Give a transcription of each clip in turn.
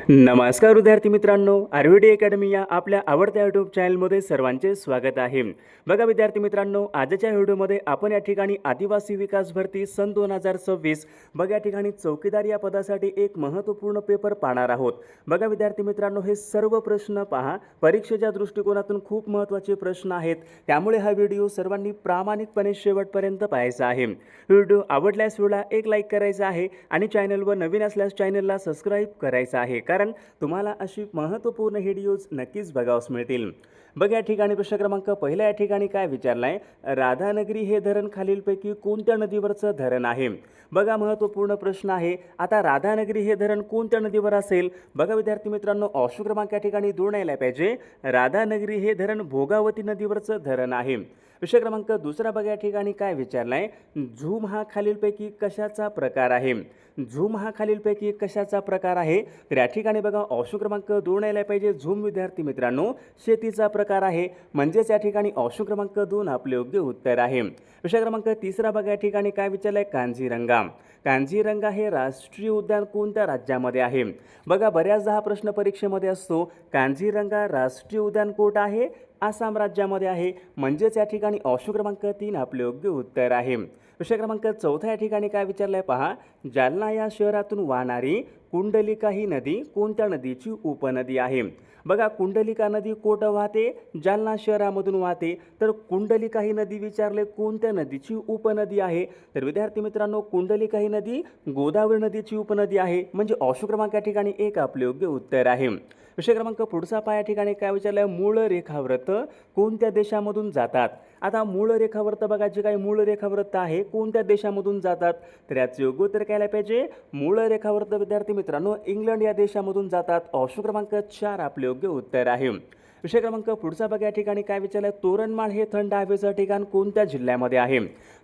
नमस्कार विद्यार्थी मित्रांनो, आरव्हीडी अकॅडमी या आपल्या आवडत्या यूट्यूब चॅनलमध्ये सर्वांचे स्वागत आहे. बघा विद्यार्थी मित्रांनो, आजच्या व्हिडिओमध्ये आपण या ठिकाणी आदिवासी विकास भरती सन 2026 बघा या ठिकाणी चौकीदार या पदासाठी एक महत्त्वपूर्ण पेपर पाहणार आहोत. बघा विद्यार्थी मित्रांनो, हे सर्व प्रश्न पहा, परीक्षेच्या दृष्टिकोनातून खूप महत्त्वाचे प्रश्न आहेत. त्यामुळे हा व्हिडिओ सर्वांनी प्रामाणिकपणे शेवटपर्यंत पाहायचा आहे. व्हिडिओ आवडल्यास व्हिडिओला एक लाईक करायचा आहे आणि चॅनलवर नवीन असल्यास चॅनलला सबस्क्राईब करायचं आहे, कारण तुम्हाला अशी महत्त्वपूर्ण व्हिडिओज नक्कीच बघावयास मिळतील. बघा या ठिकाणी प्रश्न क्रमांक पहिला या ठिकाणी काय विचारला आहे, राधानगरी हे धरण खालीलपैकी कोणत्या नदीवरचं धरण आहे. बघा महत्त्वपूर्ण प्रश्न आहे. आता राधानगरी हे धरण कोणत्या नदीवर असेल. बघा विद्यार्थी मित्रांनो, ऑप्शन क्रमांक या ठिकाणी 2 यायला पाहिजे. राधानगरी हे धरण भोगावती नदीवरचं धरण आहे. विषय क्रमांक दुसरा बघा या ठिकाणी काय विचारला आहे, झूम हा खालीलपैकी कशाचा प्रकार आहे. झूम हा खालीलपैकी कशाचा प्रकार आहे. तर या ठिकाणी बघा ऑप्शन क्रमांक 2 यायला पाहिजे. झूम विद्यार्थी मित्रांनो शेतीचा प्रकार आहे, म्हणजेच या ठिकाणी ऑप्शन क्रमांक 2 आपले योग्य उत्तर आहे. विषय क्रमांक तिसरा बघा या ठिकाणी काय विचारलं आहे, कांझीरंगा. कांझीरंगा हे राष्ट्रीय उद्यान कोणत्या राज्यामध्ये आहे. बघा बऱ्याचदा हा प्रश्न परीक्षेमध्ये असतो. कांझीरंगा राष्ट्रीय उद्यान कोणतं आहे, आसाम राज्यामध्ये आहे, म्हणजेच या ठिकाणी ऑप्शन क्रमांक 3 आपले योग्य उत्तर आहे. विषय क्रमांक चौथा या ठिकाणी काय विचारलं आहे पहा, जालना या शहरातून वाहणारी कुंडलिका ही नदी कोणत्या नदीची उपनदी आहे. बघा कुंडलिका नदी कोठं वाहते, जालना शहरामधून वाहते. तर कुंडलिका ही नदी विचारले कोणत्या नदीची उपनदी आहे. तर विद्यार्थी मित्रांनो, कुंडलिका ही नदी गोदावरी नदीची उपनदी आहे, म्हणजे ऑप्शन क्रमांक या ठिकाणी 1 आपले योग्य उत्तर आहे. विषय क्रमांक पुढचा पहा या ठिकाणी काय विचारलं, मूळ रेखाव्रत कोणत्या देशामधून जातात. आता मूळ रेखाव्रत बघा, जे काही मूळ रेखाव्रत आहे कोणत्या देशामधून जातात. तर याचे योग्य उत्तर काय पाहिजे, मूळ रेखाव्रत विद्यार्थी मित्रांनो इंग्लंड या देशामधून जातात. ऑप्शन क्रमांक 4 आपले योग्य उत्तर आहे. विषय क्रमांक पुढचा बघा या ठिकाणी काय विचारलं, तोरणमाळ हे थंड हवेचं ठिकाण कोणत्या जिल्ह्यामध्ये आहे.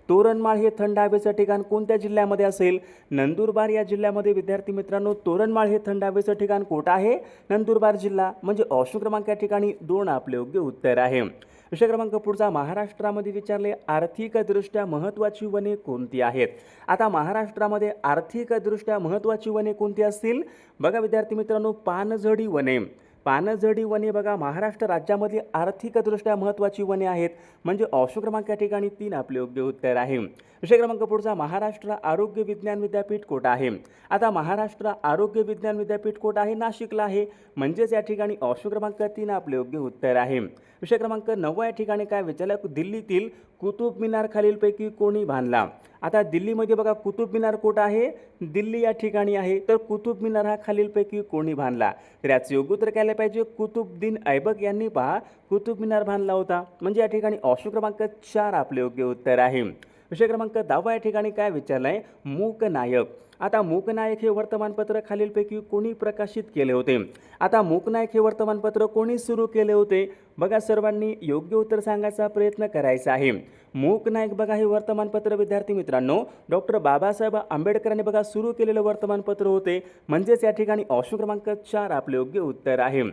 तोरणमाळ हे थंड हवेचं ठिकाण कोणत्या जिल्ह्यामध्ये असेल. नंदुरबार या जिल्ह्यामध्ये विद्यार्थी मित्रांनो तोरणमाळ हे थंड हवेचं ठिकाण कोठं आहे, नंदुरबार जिल्हा, म्हणजे ऑप्शन क्रमांक या ठिकाणी 2 आपले योग्य उत्तर आहे. विषय क्रमांक पुढचा, महाराष्ट्रामध्ये विचारले आर्थिकदृष्ट्या महत्त्वाची वने कोणती आहेत. आता महाराष्ट्रामध्ये आर्थिकदृष्ट्या महत्त्वाची वने कोणती असतील. बघा विद्यार्थी मित्रांनो, पानझडी वने. पानझडी वने बघा महाराष्ट्र राज्यामध्ये आर्थिकदृष्ट्या महत्त्वाची वने आहेत, म्हणजे ऑप्शन क्रमांक या ठिकाणी 3 आपले योग्य उत्तर आहे. विषय क्रमांक पुढचा, महाराष्ट्र आरोग्य विज्ञान विद्यापीठ कोठं आहे. आता महाराष्ट्र आरोग्य विज्ञान विद्यापीठ कोठं आहे, नाशिकला आहे, म्हणजेच या ठिकाणी ऑप्शन क्रमांक 3 आपले योग्य उत्तर आहे. विषय क्रमांक 9 या ठिकाणी काय विचारलं, दिल्लीतील कुतुब मिनार खालीलपैकी कोणी बांधला. आता दिल्लीमध्ये बघा कुतुब मिनार कोठं आहे, दिल्ली या ठिकाणी आहे. तर कुतुब मिनार हा खालीलपैकी कोणी बांधला. तर याचे योग्य उत्तर काय पाहिजे, कुतुबुद्दीन ऐबक यांनी पहा कुतुब मिनार बांधला होता, म्हणजे या ठिकाणी ऑप्शन क्रमांक 4 आपले योग्य उत्तर आहे. विषय क्रमांक 10 या ठिकाणी काय विचारलं आहे, मूकनायक. आता मूकनायक हे वर्तमानपत्र खालीलपैकी कोणी प्रकाशित केले होते. आता मूकनायक हे वर्तमानपत्र कोणी सुरू केले होते. बघा सर्वांनी योग्य उत्तर सांगायचा प्रयत्न करायचा आहे. मूकनायक बघा हे वर्तमानपत्र विद्यार्थी मित्रांनो डॉक्टर बाबासाहेब आंबेडकरांनी बघा सुरू केलेलं वर्तमानपत्र होते, म्हणजेच या ठिकाणी ऑप्शन क्रमांक 4 आपले योग्य उत्तर आहे.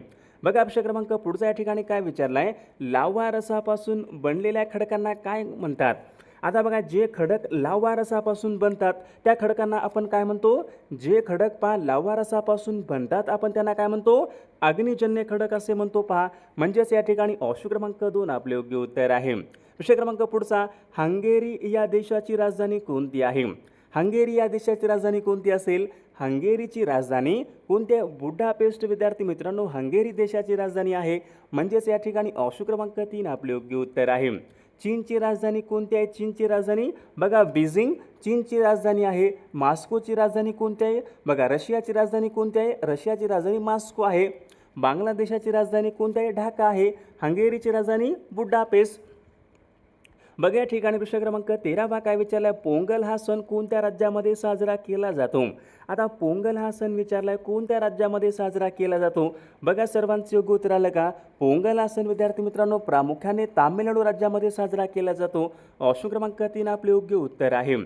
बघा विषय क्रमांक पुढचा या ठिकाणी काय विचारला आहे, लाव्हा रसापासून बनलेल्या खडकांना काय म्हणतात. आता बघा जे खडक लाव्हा रसापासून बनतात त्या खडकांना आपण काय म्हणतो, जे खडक पहा लाव्हा रसापासून बनतात आपण त्यांना काय म्हणतो, अग्निजन्य खडक असे म्हणतो पहा, म्हणजेच या ठिकाणी ऑप्शन क्रमांक 2 आपले योग्य उत्तर आहे. विषय क्रमांक पुढचा, हंगेरी या देशाची राजधानी कोणती आहे. हंगेरी या देशाची राजधानी कोणती असेल. हंगेरीची राजधानी कोणत्या, बुडापेस्ट विद्यार्थी मित्रांनो हंगेरी देशाची राजधानी आहे, म्हणजेच या ठिकाणी ऑप्शन क्रमांक 3 आपले योग्य उत्तर आहे. चीनची राजधानी कोणती आहे. चीनची राजधानी बघा बीजिंग चीनची राजधानी आहे. मॉस्कोची राजधानी कोणती आहे. बघा रशियाची राजधानी कोणती आहे, रशियाची राजधानी मॉस्को आहे. बांगलादेशाची राजधानी कोणती आहे, ढाका आहे. हंगेरीची राजधानी बुडापेस्ट. बघा या ठिकाणी विषय क्रमांक 13 काय विचारलाय, पोंगल हा सण कोणत्या राज्यामध्ये साजरा केला जातो. आता पोंगल हा सण विचारलाय कोणत्या राज्यामध्ये साजरा केला जातो. बघा सर्वांचे योग्य उत्तर आलं का. पोंगल हा सण विद्यार्थी मित्रांनो प्रामुख्याने तामिळनाडू राज्यामध्ये साजरा केला जातो. ऑप्शन क्रमांक 3 आपले योग्य उत्तर आहे.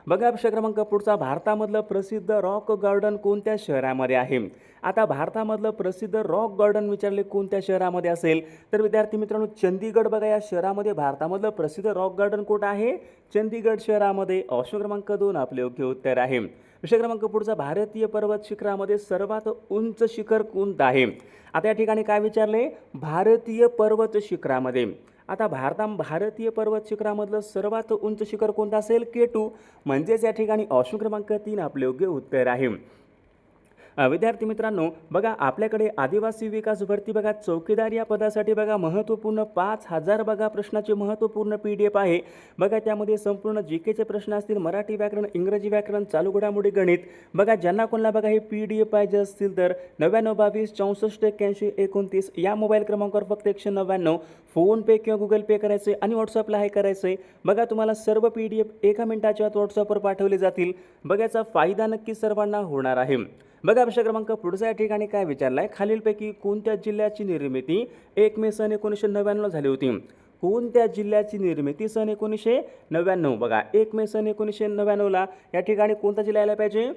बघा विषय क्रमांक पुढचा, भारतामधलं प्रसिद्ध रॉक गार्डन कोणत्या शहरामध्ये आहे. आता भारतामधलं प्रसिद्ध रॉक गार्डन विचारले कोणत्या शहरामध्ये असेल. तर विद्यार्थी मित्रांनो चंदीगड बघा या शहरामध्ये भारतामधलं प्रसिद्ध रॉक गार्डन कुठं आहे, चंदीगड शहरामध्ये. ऑप्शन क्रमांक 2 आपले योग्य उत्तर आहे. विषय क्रमांक पुढचा, भारतीय पर्वत शिखरामध्ये सर्वात उंच शिखर कोणतं आहे? आता या ठिकाणी काय विचारले, भारतीय पर्वत शिखरामध्ये. आता भारतीय पर्वत शिखरामधलं सर्वात उंच शिखर कोणतं असेल? K2, म्हणजेच या ठिकाणी ऑप्शन क्रमांक 3 आपले योग्य उत्तर आहे. विद्यार्थी मित्रांनो, बघा आपल्याकडे आदिवासी विकास भरती बघा चौकीदार या पदासाठी बघा महत्त्वपूर्ण 5000 बघा प्रश्नाचे महत्त्वपूर्ण PDF आहे. बघा त्यामध्ये संपूर्ण GKचे प्रश्न असतील, मराठी व्याकरण, इंग्रजी व्याकरण, चालू घडामोडी, गणित. बघा ज्यांना कोणाला बघा हे PDF पाहिजे असतील तर 99 22 64 81 29 या मोबाईल क्रमांकावर फक्त 199 फोनपे किंवा गुगल पे करायचे आणि व्हॉट्सअपला आहे करायचे. बघा तुम्हाला सर्व PDF 1 मिनिटाच्या आत व्हॉट्सअपवर पाठवले जातील. बघाचा फायदा नक्की सर्वांना होणार आहे. बघा विषय क्रमांक पुढचा या ठिकाणी काय विचारला आहे, खालीलपैकी कोणत्या जिल्ह्याची निर्मिती 1 मे सन 1999 झाली होती? कोणत्या जिल्ह्याची निर्मिती सन 1999? बघा 1 मे सन 1999ला या ठिकाणी कोणता जिल्हा यायला पाहिजे?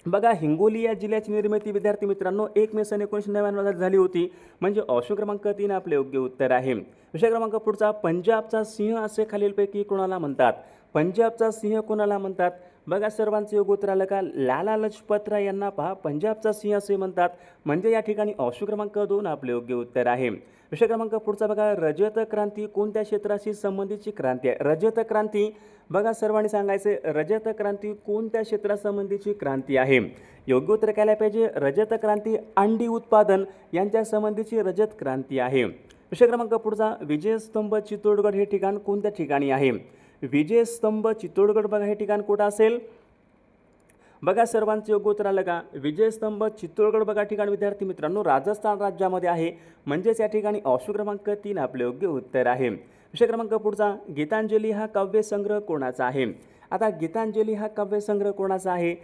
बघा हिंगोली या जिल्ह्याची निर्मिती विद्यार्थी मित्रांनो 1 मे सन 1999 झाली होती, म्हणजे ऑप्शन क्रमांक 3 आपले योग्य उत्तर आहे. विषय क्रमांक पुढचा, पंजाबचा सिंह असे खालीलपैकी कोणाला म्हणतात? पंजाबचा सिंह कोणाला म्हणतात? बघा सर्वांचं योग्य उत्तर आलं का? लाला लजपत राय यांना पहा पंजाबचा सिंह असे म्हणतात, म्हणजे या ठिकाणी ऑप्शन क्रमांक 2 आपले योग्य उत्तर आहे. विषय क्रमांक पुढचा बघा, रजत क्रांती कोणत्या क्षेत्राशी संबंधीची क्रांती आहे? रजत क्रांती बघा सर्वांनी सांगायचे, रजत क्रांती कोणत्या क्षेत्रासंबंधीची क्रांती आहे? योग्य उत्तर काय पाहिजे? रजत क्रांती अंडी उत्पादन यांच्या संबंधीची रजत क्रांती आहे. विषय क्रमांक पुढचा, विजयस्तंभ चित्तोडगड हे ठिकाण कोणत्या ठिकाणी आहे? विजयस्तंभ चित्तोडगड बघा हे ठिकाण कुठं असेल? बघा सर्वांचं योग्य उत्तर आलं का? विजयस्तंभ चित्तोडगड बघा ठिकाण विद्यार्थी मित्रांनो राजस्थान राज्यामध्ये आहे, म्हणजेच या ठिकाणी ऑप्शन क्रमांक 3 आपले योग्य उत्तर आहे. विषय क्रमांक पुढचा, गीतांजली हा काव्यसंग्रह कोणाचा आहे? आता गीतांजली हा काव्यसंग्रह कोणाचा आहे?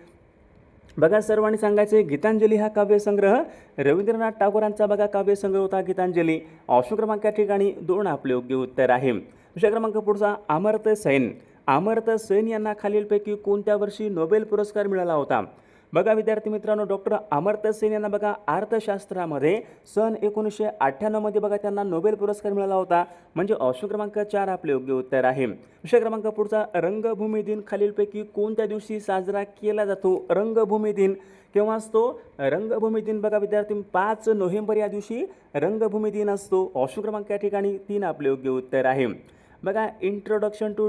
बघा सर्वांनी सांगायचे, गीतांजली हा काव्यसंग्रह रवींद्रनाथ टागोरांचा बघा काव्यसंग्रह होता गीतांजली. ऑप्शन क्रमांक या ठिकाणी 2 आपले योग्य उत्तर आहे. विषय क्रमांक पुढचा, अमर्त्य सेन यांना खालीलपैकी कोणत्या वर्षी नोबेल पुरस्कार मिळाला होता? बघा विद्यार्थी मित्रांनो, डॉक्टर अमर्त्य सेन यांना बघा अर्थशास्त्रामध्ये सन 1998 मध्ये बघा त्यांना नोबेल पुरस्कार मिळाला होता, म्हणजे ऑप्शन क्रमांक 4 आपले योग्य उत्तर आहे. विषय क्रमांक पुढचा, रंगभूमी दिन खालीलपैकी कोणत्या दिवशी साजरा केला जातो? रंगभूमी दिन केव्हा असतो? रंगभूमी दिन बघा विद्यार्थी 5 नोव्हेंबर या दिवशी रंगभूमी दिन असतो. ऑप्शन क्रमांक या ठिकाणी 3 आपले योग्य उत्तर आहे. बघा इंट्रोडक्शन टू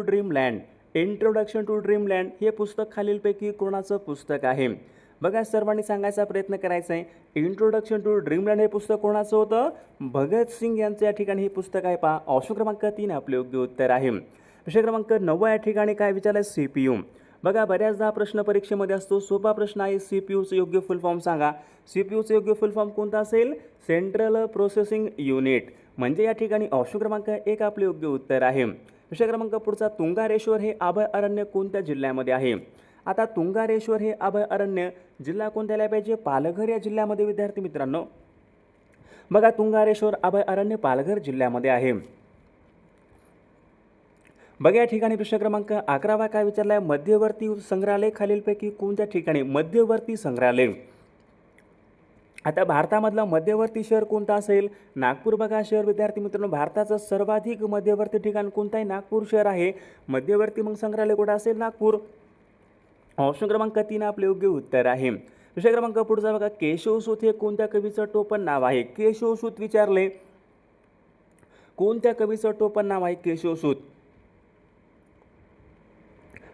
ड्रीमलँड हे पुस्तक खालीलपैकी कोणाचं पुस्तक आहे? बघा सर्वांनी सांगायचा प्रयत्न करायचा आहे. इंट्रोडक्शन टू ड्रीमलँड हे पुस्तक कोणाचं होतं? भगतसिंग यांचं या ठिकाणी हे पुस्तक आहे. पहा ऑप्शन क्रमांक 3 आपले योग्य उत्तर आहे. विषय क्रमांक 9 या ठिकाणी काय विचारलं? CPU. बघा बऱ्याचदा प्रश्न परीक्षेमध्ये असतो, सोपा प्रश्न आहे. CPUचं योग्य फुल फॉर्म सांगा. CPUचं योग्य फुल फॉर्म कोणता असेल? सेंट्रल प्रोसेसिंग युनिट, म्हणजे या ठिकाणी ऑप्शन क्रमांक 1 आपले योग्य उत्तर आहे. विषय क्रमांक पुढचा, तुंगारेश्वर हे अभय अरण्य कोणत्या जिल्ह्यामध्ये आहे? आता तुंगारेश्वर हे अभय अरण्य जिल्हा कोणत्याला पाहिजे? पालघर या जिल्ह्यामध्ये विद्यार्थी मित्रांनो. बघा तुंगारेश्वर अभय अरण्य पालघर जिल्ह्यामध्ये आहे. बघा या ठिकाणी प्रश्न क्रमांक 11 काय विचारला आहे? मध्यवर्ती संग्रहालय खालीलपैकी कोणत्या ठिकाणी? मध्यवर्ती संग्रहालय. आता भारतामधलं मध्यवर्ती शहर कोणतं असेल? नागपूर बघा शहर विद्यार्थी मित्रांनो भारताचं सर्वाधिक मध्यवर्ती ठिकाण कोणतं आहे? नागपूर शहर आहे. मध्यवर्ती मग संग्रहालय कुठं असेल? नागपूर. ऑप्शन क्रमांक 3 आपले योग्य उत्तर आहे. विषय क्रमांक पुढचा बघा, केशवसूत हे कोणत्या कवीचं टोपण नाव आहे? केशवसूत विचारले, कोणत्या कवीचं टोपण नाव आहे केशवसूत?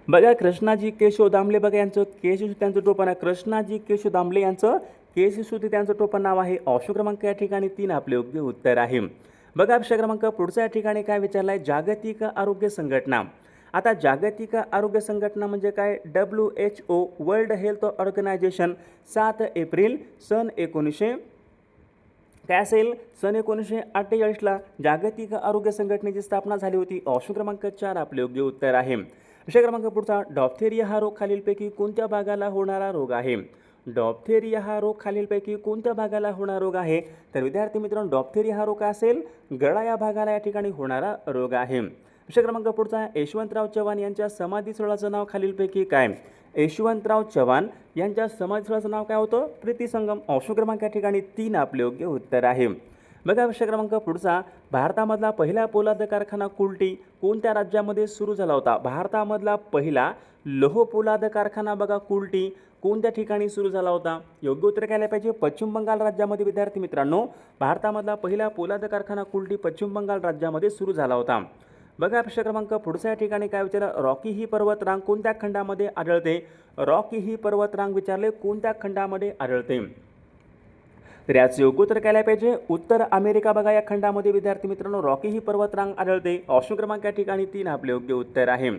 बघा कृष्णाजी केशव दामले बघा यांचं केशवसूत त्यांचं टोपण आहे. कृष्णाजी केशव दामले यांचं केशवसूत त्यांचं टोपण नाव आहे. ऑप्शन क्रमांक या ठिकाणी 3 आपले योग्य उत्तर आहे. बघा विषय क्रमांक पुढचा या ठिकाणी काय विचारला आहे? जागतिक आरोग्य संघटना. आता जागतिक आरोग्य संघटना म्हणजे काय? WHO world health organisation 7 April सन 1948ला जागतिक आरोग्य संघटनेची स्थापना झाली होती. ऑप्शन क्रमांक 4 आपले योग्य उत्तर आहे. विषय क्रमांक पुढचा, डॉप्थेरिया हा रोग खालीलपैकी कोणत्या भागाला होणारा रोग आहे? डॉप्थेरिया हा रोग खालीलपैकी कोणत्या भागाला होणारा रोग आहे? तर विद्यार्थी मित्रांनो डॉप्थेरिया हा रोग असेल गळा या भागाला या ठिकाणी होणारा रोग आहे. विषय क्रमांक पुढचा, यशवंतराव चव्हाण यांच्या समाधीस्थळाचं नाव खालीलपैकी काय? यशवंतराव चव्हाण यांच्या समाधीस्थळाचं नाव काय होतं? प्रीती संगम. ऑप्शन क्रमांक या ठिकाणी 3 आपले योग्य उत्तर आहे. बघा प्रश्न क्रमांक पुढचा, भारतामधला पहिला पोलाद कारखाना कुल्टी कोणत्या राज्यामध्ये सुरू झाला होता? भारतामधला पहिला लोह पोलाद कारखाना बघा कुल्टी कोणत्या ठिकाणी सुरू झाला होता? योग्य उत्तर काय आलं पाहिजे? पश्चिम बंगाल राज्यामध्ये. विद्यार्थी मित्रांनो, भारतामधला पहिला पोलाद कारखाना कुल्टी पश्चिम बंगाल राज्यामध्ये सुरू झाला होता. बघा प्रश्न क्रमांक पुढच्या ठिकाणी काय विचारलं? रॉकी ही पर्वतरांग कोणत्या खंडामध्ये आढळते? रॉकी ही पर्वतरांग विचारले कोणत्या खंडामध्ये आढळते? तर याचे योग्य उत्तर काय पाहिजे? उत्तर अमेरिका बघा या खंडामध्ये. विद्यार्थी मित्रांनो, रॉकी ही पर्वतरांग आढळते. ऑप्शन क्रमांक या ठिकाणी 3 आपले योग्य उत्तर आहे.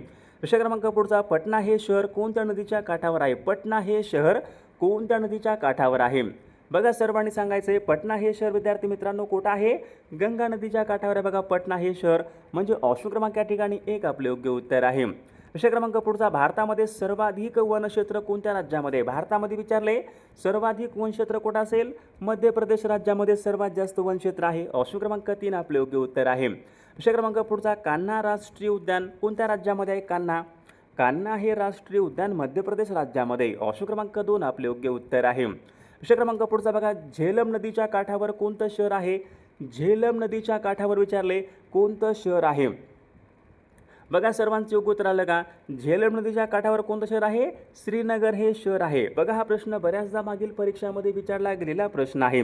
प्रश्न क्रमांक पुढचा, पटना हे शहर कोणत्या नदीच्या काठावर आहे? पटना हे शहर कोणत्या नदीच्या काठावर आहे? बघा सर्वांनी सांगायचं आहे. पटना हे शहर विद्यार्थी मित्रांनो कुठं आहे? गंगा नदीच्या काठावर आहे बघा पटना हे शहर. म्हणजे ऑप्शन क्रमांक या ठिकाणी 1 आपले योग्य उत्तर आहे. प्रश्न क्रमांक पुढचा, भारतामध्ये सर्वाधिक वनक्षेत्र कोणत्या राज्यामध्ये? भारतामध्ये विचारले सर्वाधिक वनक्षेत्र कुठं असेल? मध्य प्रदेश राज्यामध्ये सर्वात जास्त वनक्षेत्र आहे. ऑप्शन क्रमांक 3 आपले योग्य उत्तर आहे. प्रश्न क्रमांक पुढचा, कान्हा राष्ट्रीय उद्यान कोणत्या राज्यामध्ये आहे? कान्हा कान्हा हे राष्ट्रीय उद्यान मध्य प्रदेश राज्यामध्ये. ऑप्शन क्रमांक 2 आपले योग्य उत्तर आहे. प्रश्न क्रमांक पुढचा बघा, झेलम नदीच्या काठावर कोणतं शहर आहे? झेलम नदीच्या काठावर विचारले कोणतं शहर आहे? बघा सर्वांचे योग्य उत्तर आलं का? झेलम नदीच्या काठावर कोणतं शहर आहे? श्रीनगर हे शहर आहे. बघा हा प्रश्न बऱ्याचदा मागील परीक्षामध्ये विचारला गेलेला प्रश्न आहे.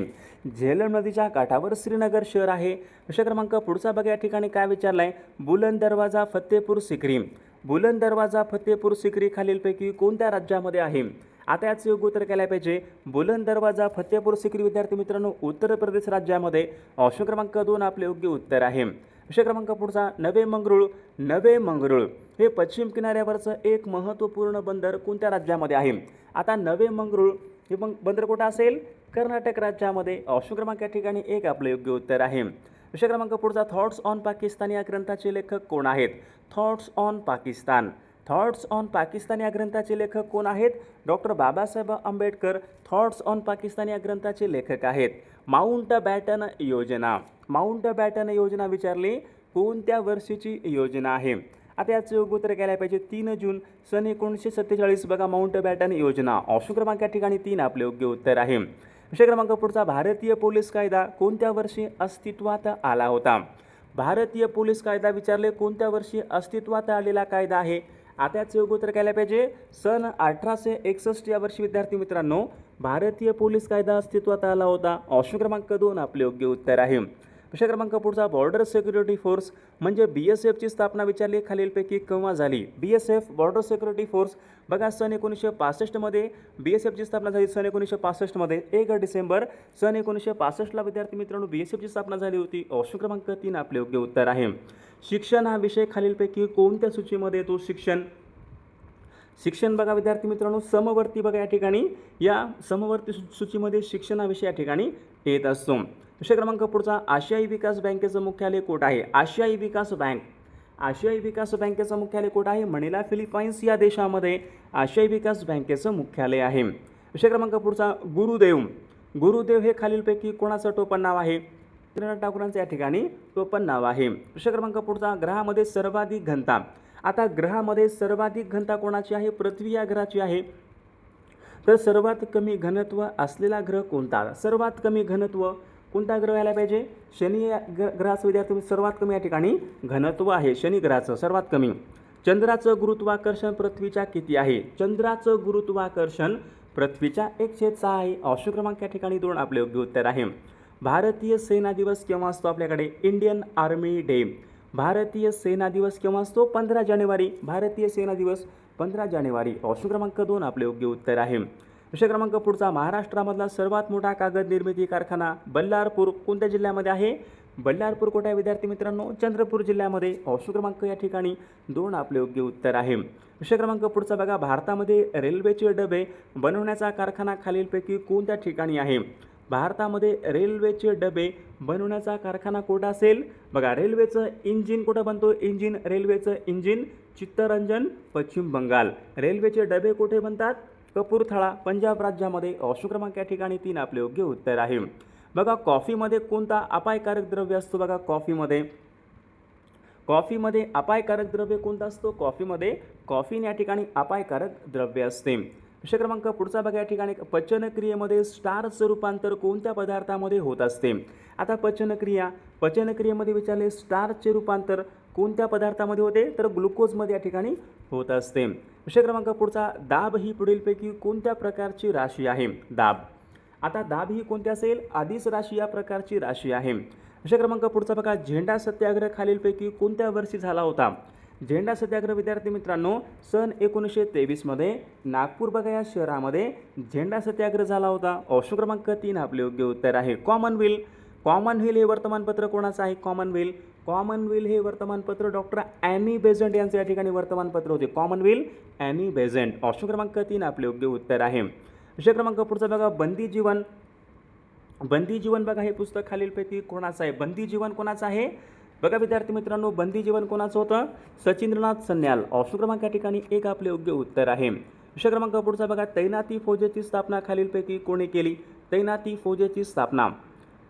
झेलम नदीच्या काठावर श्रीनगर शहर आहे. प्रश्न क्रमांक पुढचा बघा या ठिकाणी काय विचारलाय? बुलंद दरवाजा फतेपूर सिक्री. बुलंद दरवाजा फतेपूर सिक्री खालीलपैकी कोणत्या राज्यामध्ये आहे? आता याचे योग्य उत्तर केलं पाहिजे. बुलंद दरवाजा फतेपूर सिक्री विद्यार्थी मित्रांनो उत्तर प्रदेश राज्यामध्ये. ऑप्शन क्रमांक 2 आपले योग्य उत्तर आहे. प्रश्न क्रमांक पुढचा, नवे मंगरुळ. नवे मंगरुळ हे पश्चिम किनाऱ्यावरचं एक महत्त्वपूर्ण बंदर कोणत्या राज्यामध्ये आहे? आता नवे मंगरुळ हे बंदर कुठं असेल? कर्नाटक राज्यामध्ये. ऑप्शन क्रमांक या ठिकाणी 1 आपलं योग्य उत्तर आहे. प्रश्न क्रमांक पुढचा, थॉट्स ऑन पाकिस्तान या ग्रंथाचे लेखक कोण आहेत? Thoughts on Pakistan. Thoughts on Pakistan या ग्रंथाचे लेखक कोण आहेत? Doctor Babasaheb Ambedkar thoughts on Pakistan या ग्रंथाचे लेखक आहेत. माउंट बॅटन योजना. माउंट बॅटन योजना विचारली कोणत्या वर्षीची योजना आहे? आता याचं योग्य उत्तर केलं पाहिजे. 3 जून सन 1947 बघा माउंट बॅटन योजना. ऑप्शन क्रमांक या ठिकाणी 3 आपले योग्य उत्तर आहे. विषय क्रमांक पुढचा, भारतीय पोलीस कायदा कोणत्या वर्षी अस्तित्वात आला होता? भारतीय पोलीस कायदा विचारले कोणत्या वर्षी अस्तित्वात आलेला कायदा आहे? आता याचं योग्य उत्तर केलं पाहिजे. सन 1861 या वर्षी विद्यार्थी मित्रांनो भारतीय पोलीस कायदा अस्तित्वात आला होता. ऑप्शन क्रमांक 2 आपले योग्य उत्तर आहे. प्रश्न क्रमांक पुढचा, बॉर्डर सिक्युरिटी फोर्स म्हणजे BSFची स्थापना विचारली खालीलपैकी केव्हा झाली? BSF बॉर्डर सिक्युरिटी फोर्स बघा सन 1965 मध्ये BSFची स्थापना झाली. सन 1965 मध्ये 1 डिसेंबर सन 1965ला विद्यार्थी मित्रांनो BSFची स्थापना झाली होती. ऑप्शन क्रमांक 3 आपले योग्य उत्तर आहे. शिक्षण हा विषय खालीलपैकी कोणत्या सूचीमध्ये येतो? शिक्षण. शिक्षण बघा विद्यार्थी मित्रांनो समवर्ती बघा या ठिकाणी या समवर्ती सूचीमध्ये शिक्षण हा विषय या ठिकाणी येत असतो. विषय क्रमांक पुढचा, आशियाई विकास बँकेचं मुख्यालय कुठं आहे? आशियाई विकास बँक. आशियाई विकास बँकेचं मुख्यालय कुठं आहे? मनिला फिलिपाईन्स या देशामध्ये आशियाई विकास बँकेचं मुख्यालय आहे. विषय क्रमांक पुढचा, गुरुदेव. गुरुदेव हे खालीलपैकी कोणाचं टोपण नाव आहे? रवींद्रनाथ टागोरांचं या ठिकाणी टोपण नाव आहे. विषय क्रमांक पुढचा, ग्रहामध्ये सर्वाधिक घनता. आता ग्रहामध्ये सर्वाधिक घनता कोणाची आहे? पृथ्वी या ग्रहाची आहे. तर सर्वात कमी घनत्व असलेला ग्रह कोणता? सर्वात कमी घनत्व कोणता ग्रह यायला पाहिजे? शनी या ग्रहाचं विद्यार्थी सर्वात कमी या ठिकाणी घनत्व आहे शनी ग्रहाचं सर्वात कमी. चंद्राचं गुरुत्वाकर्षण पृथ्वीच्या किती आहे? चंद्राचं गुरुत्वाकर्षण पृथ्वीच्या 1/6 आहे. ऑप्शन क्रमांक या ठिकाणी 2 आपले योग्य उत्तर आहे. भारतीय सेना दिवस केव्हा असतो आपल्याकडे? Indian army day. भारतीय सेना दिवस केव्हा असतो? 15 जानेवारी. भारतीय सेना दिवस 15 जानेवारी. ऑप्शन क्रमांक 2 आपले योग्य उत्तर आहे. विषय क्रमांक पुढचा, महाराष्ट्रामधला सर्वात मोठा कागद निर्मिती कारखाना बल्लारपूर कोणत्या जिल्ह्यामध्ये आहे? बल्लारपूर कुठे आहे विद्यार्थी मित्रांनो? चंद्रपूर जिल्ह्यामध्ये. ऑप्शन क्रमांक या ठिकाणी 2 आपले योग्य उत्तर आहे. विषय क्रमांक पुढचा बघा, भारतामध्ये रेल्वेचे डबे बनवण्याचा कारखाना खालीलपैकी कोणत्या ठिकाणी आहे? भारतामध्ये रेल्वेचे डबे बनवण्याचा कारखाना कुठं असेल? बघा रेल्वेचं इंजिन कुठं बनतो? इंजिन रेल्वेचं इंजिन चित्तरंजन पश्चिम बंगाल. रेल्वेचे डबे कुठे बनतात? कपूरथळा पंजाब राज्यामध्ये. ऑप्शन क्रमांक या ठिकाणी 3 आपले योग्य उत्तर आहे. बघा कॉफीमध्ये कोणता अपायकारक द्रव्य असतो? बघा कॉफीमध्ये अपायकारक द्रव्य कोणता असतो? कॉफीमध्ये कॉफीन या ठिकाणी अपायकारक द्रव्य असते. विषय क्रमांक पुढचा बघा या ठिकाणी पचनक्रियेमध्ये स्टार्चचं रूपांतर कोणत्या पदार्थामध्ये होत असते. आता पचनक्रियेमध्ये विचारले स्टार्चचे रूपांतर कोणत्या पदार्थामध्ये होते तर ग्लुकोजमध्ये या ठिकाणी होत असते. विषय क्रमांक पुढचा दाब ही पुढीलपैकी कोणत्या प्रकारची राशी आहे. दाब, आता दाब ही कोणती असेल आदिस राशी या प्रकारची राशी आहे. विषय क्रमांक पुढचा बघा झेंडा सत्याग्रह खालीलपैकी कोणत्या वर्षी झाला होता. झेंडा सत्याग्रह विद्यार्थी मित्रांनो सन 1923 मध्ये नागपूर बघा या शहरामध्ये झेंडा सत्याग्रह झाला होता. ऑप्शन क्रमांक 3 आपले योग्य उत्तर आहे. कॉमनवेल हे वर्तमानपत्र कोणाचं आहे. कॉमनवेल हे वर्तमानपत्र डॉक्टर ॲनी बेझंट यांचे या ठिकाणी वर्तमानपत्र होते. Commonweal Annie Besant. ऑप्शन क्रमांक 3 आपले योग्य उत्तर आहे. विषय क्रमांक पुढचा बघा बंदी जीवन बघा हे पुस्तक खालीलपैकी कोणाचं आहे. बंदी जीवन कोणाचं आहे बघा विद्यार्थी मित्रांनो बंदी जीवन कोणाचं होतं सचिंद्रनाथ सन्याल. ऑप्शन क्रमांक या ठिकाणी 1 आपले योग्य उत्तर आहे. विषय क्रमांक पुढचा बघा तैनाती फौजेची स्थापना खालीलपैकी कोणी केली. तैनाती फौजेची स्थापना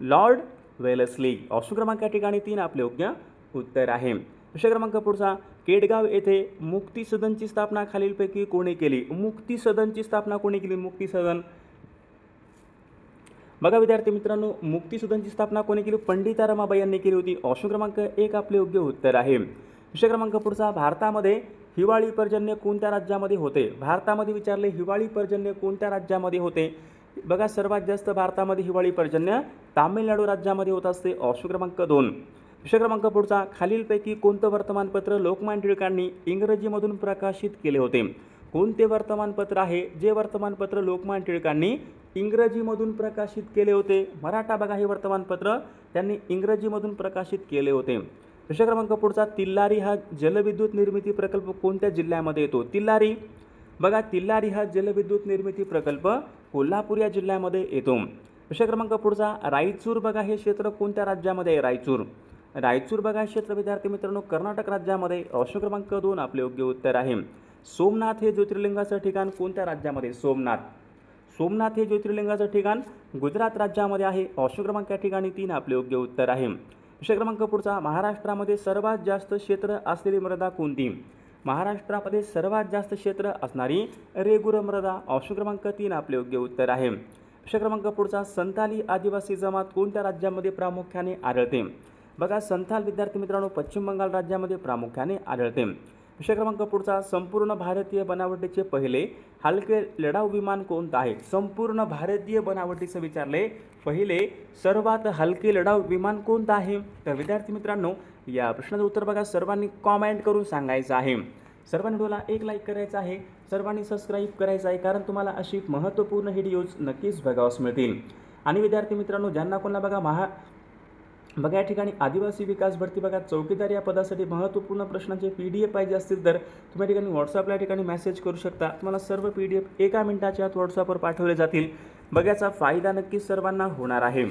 लॉर्ड वेलेस्ली. ऑप्शन क्रमांक या ठिकाणी 3 आपले योग्य उत्तर आहे. विषय क्रमांक पुढचा केडगाव येथे मुक्ती सदनची स्थापना खालीलपैकी कोणी केली. मुक्ती सदनची स्थापना कोणी केली. मुक्ती सदन बघा विद्यार्थी मित्रांनो मुक्ती सदनची स्थापना कोणी केली. पंडिता रमाबाई यांनी केली होती. ऑप्शन क्रमांक 1 आपले योग्य उत्तर आहे. विषय क्रमांक पुढचा भारतामध्ये हिवाळी पर्जन्य कोणत्या राज्यामध्ये होते. भारतामध्ये विचारले हिवाळी पर्जन्य कोणत्या राज्यामध्ये होते. बघा सर्वात जास्त भारतामध्ये हिवाळी पर्जन्य तामिळनाडू राज्यामध्ये होत असते. ऑप्शन क्रमांक 2. विषय क्रमांक पुढचा खालीलपैकी कोणतं वर्तमानपत्र लोकमान्य टिळकांनी इंग्रजीमधून प्रकाशित केले होते. कोणते वर्तमानपत्र आहे जे वर्तमानपत्र लोकमान्य टिळकांनी इंग्रजीमधून प्रकाशित केले होते. मराठा बघा हे वर्तमानपत्र त्यांनी इंग्रजीमधून प्रकाशित केले होते. विषय क्रमांक पुढचा तिल्लारी हा जलविद्युत निर्मिती प्रकल्प कोणत्या जिल्ह्यामध्ये येतो. तिल्लारी हा जलविद्युत निर्मिती प्रकल्प कोल्हापूर या जिल्ह्यामध्ये येतो. विषय क्रमांक पुढचा रायचूर बघा हे क्षेत्र कोणत्या राज्यामध्ये आहे. रायचूर बघा हे क्षेत्र विद्यार्थी मित्रांनो कर्नाटक राज्यामध्ये. ऑप्शन क्रमांक 2 आपले योग्य उत्तर आहे. सोमनाथ हे ज्योतिर्लिंगाचं ठिकाण कोणत्या राज्यामध्ये. सोमनाथ हे ज्योतिर्लिंगाचं ठिकाण गुजरात राज्यामध्ये आहे. ऑप्शन क्रमांक या ठिकाणी 3 आपले योग्य उत्तर आहे. विषय क्रमांक पुढचा महाराष्ट्रामध्ये सर्वात जास्त क्षेत्र असलेली मृदा कोणती. महाराष्ट्रामध्ये सर्वात जास्त क्षेत्र असणारी रेगुर मृदा. ऑप्शन क्रमांक 3 आपले योग्य उत्तर आहे. विषय क्रमांक पुढचा संथाली आदिवासी जमात कोणत्या राज्यामध्ये प्रामुख्याने आढळते. बघा संथाल विद्यार्थी मित्रांनो पश्चिम बंगाल राज्यामध्ये प्रामुख्याने आढळते. विषय क्रमांक पुढचा संपूर्ण भारतीय बनावटीचे पहिले हलके लढाऊ विमान कोणतं आहे. संपूर्ण भारतीय बनावटीचं विचारले पहिले सर्वात हलके लढाऊ विमान कोणतं आहे. तर विद्यार्थी मित्रांनो या प्रश्नाचं उत्तर बघा सर्वांनी कॉमेंट करून सांगायचं आहे. सर्वांनी व्हिडिओला एक लाईक करायचा आहे. सर्वांनी सबस्क्राईब करायचं आहे कारण तुम्हाला अशी महत्त्वपूर्ण व्हिडिओज नक्कीच बघावयास मिळतील. आणि विद्यार्थी मित्रांनो ज्यांना कोणाला बघा या ठिकाणी आदिवासी विकास भरती बघा चौकीदार या पदासाठी महत्त्वपूर्ण प्रश्नांचे PDF पाहिजे असतील तर तुम्ही या ठिकाणी व्हॉट्सअपला या ठिकाणी मेसेज करू शकता. तुम्हाला सर्व PDF 1 मिनिटाच्या आत व्हॉट्सअपवर पाठवले जातील. बघायचा फायदा नक्कीच सर्वांना होणार आहे.